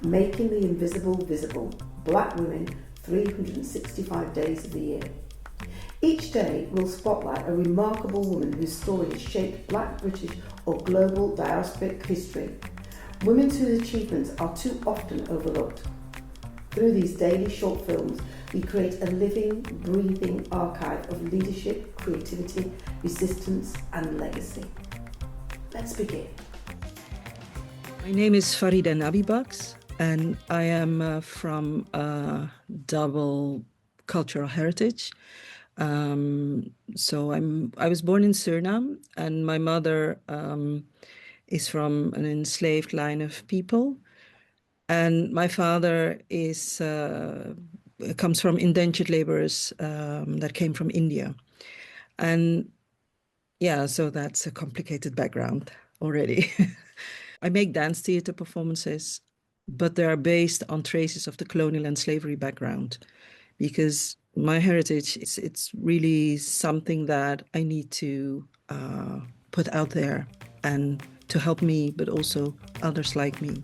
Making the Invisible Visible, Black Women 365 Days of the Year. Each day will spotlight a remarkable woman whose story has shaped Black, British or global diasporic history. Women whose achievements are too often overlooked. Through these daily short films, we create a living, breathing archive of leadership, creativity, resistance and legacy. Let's begin. My name is Farida Nabibaks, and I am from double cultural heritage. So I was born in Suriname, and my mother is from an enslaved line of people, and my father comes from indentured laborers that came from India. And yeah, so that's a complicated background already. I make dance theater performances, but they are based on traces of the colonial and slavery background, because my heritage, it's really something that I need to put out there and to help me, but also others like me.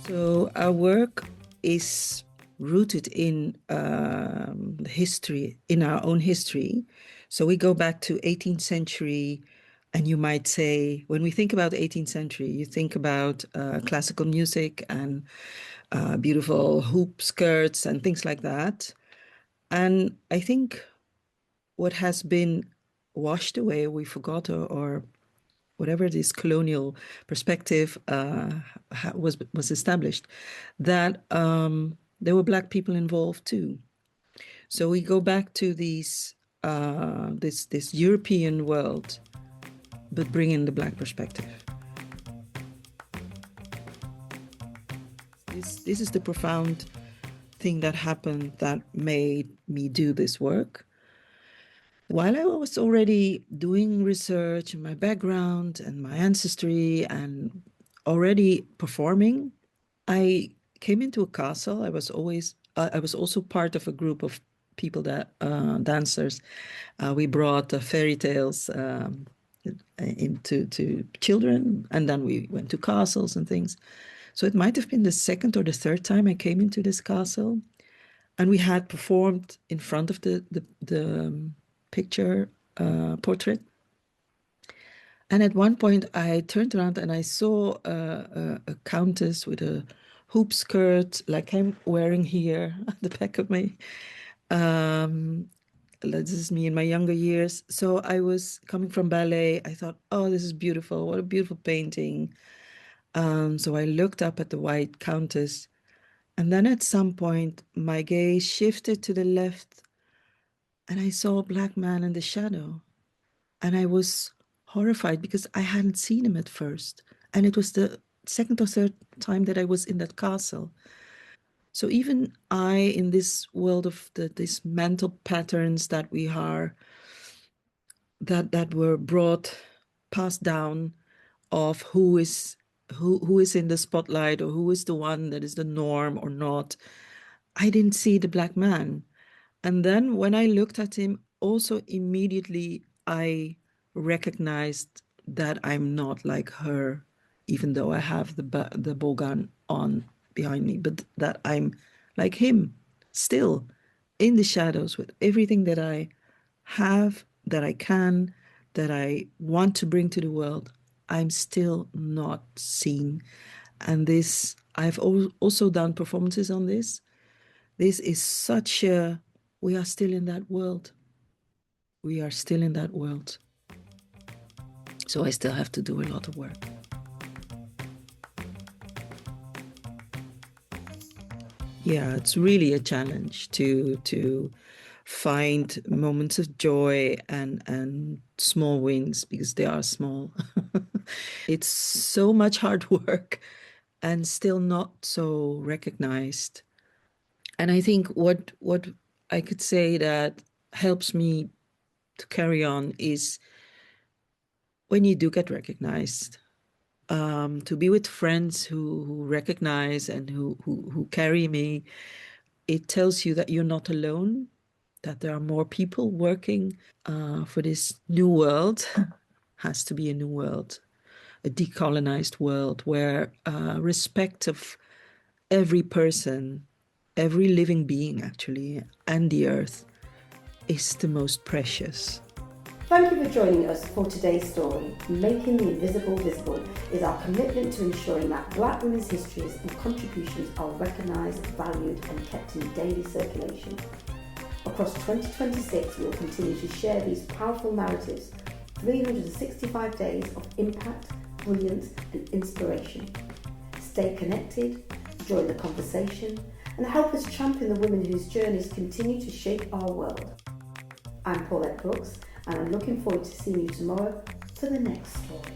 So our work is rooted in history, in our own history. So we go back to 18th century, and you might say, when we think about 18th century, you think about classical music and beautiful hoop skirts and things like that. And I think what has been washed away, we forgot, or whatever this colonial perspective was established, that there were Black people involved too. So we go back to this European world, but bring in the Black perspective. This is the profound thing that happened that made me do this work. While I was already doing research in my background and my ancestry and already performing, I came into a castle. I was also part of a group of people that dancers. We brought fairy tales into to children, and then we went to castles and things. So it might have been the second or the third time I came into this castle, and we had performed in front of the picture portrait. And at one point I turned around and I saw a countess with a hoop skirt like I'm wearing here at the back of me. This is me in my younger years. So I was coming from ballet. I thought, oh, this is beautiful. What a beautiful painting. So I looked up at the white countess, and then at some point my gaze shifted to the left, and I saw a Black man in the shadow. And I was horrified because I hadn't seen him at first. And it was the second or third time that I was in that castle. So even I, in this world of these mental patterns that we are, that were passed down, of who is in the spotlight, or who is the one that is the norm or not, I didn't see the Black man. And then when I looked at him, also immediately I recognized that I'm not like her, even though I have the bogan on behind me, but that I'm like him, still in the shadows, with everything that I have, that I can, that I want to bring to the world. I'm still not seen. And this, I've also done performances on this. This is such a, we are still in that world. We are still in that world. So I still have to do a lot of work. Yeah, it's really a challenge to find moments of joy and small wins, because they are small. It's so much hard work and still not so recognized. And I think what I could say that helps me to carry on is when you do get recognized, to be with friends who recognize and who carry me. It tells you that you're not alone, that there are more people working for this new world. Has to be a new world, a decolonized world where respect of every person, every living being actually, and the earth is the most precious. Thank you for joining us for today's story. Making the invisible visible is our commitment to ensuring that Black women's histories and contributions are recognised, valued and kept in daily circulation. Across 2026, we will continue to share these powerful narratives, 365 days of impact, brilliance and inspiration. Stay connected, join the conversation and help us champion the women whose journeys continue to shape our world. I'm Paulette Brooks and I'm looking forward to seeing you tomorrow for the next story.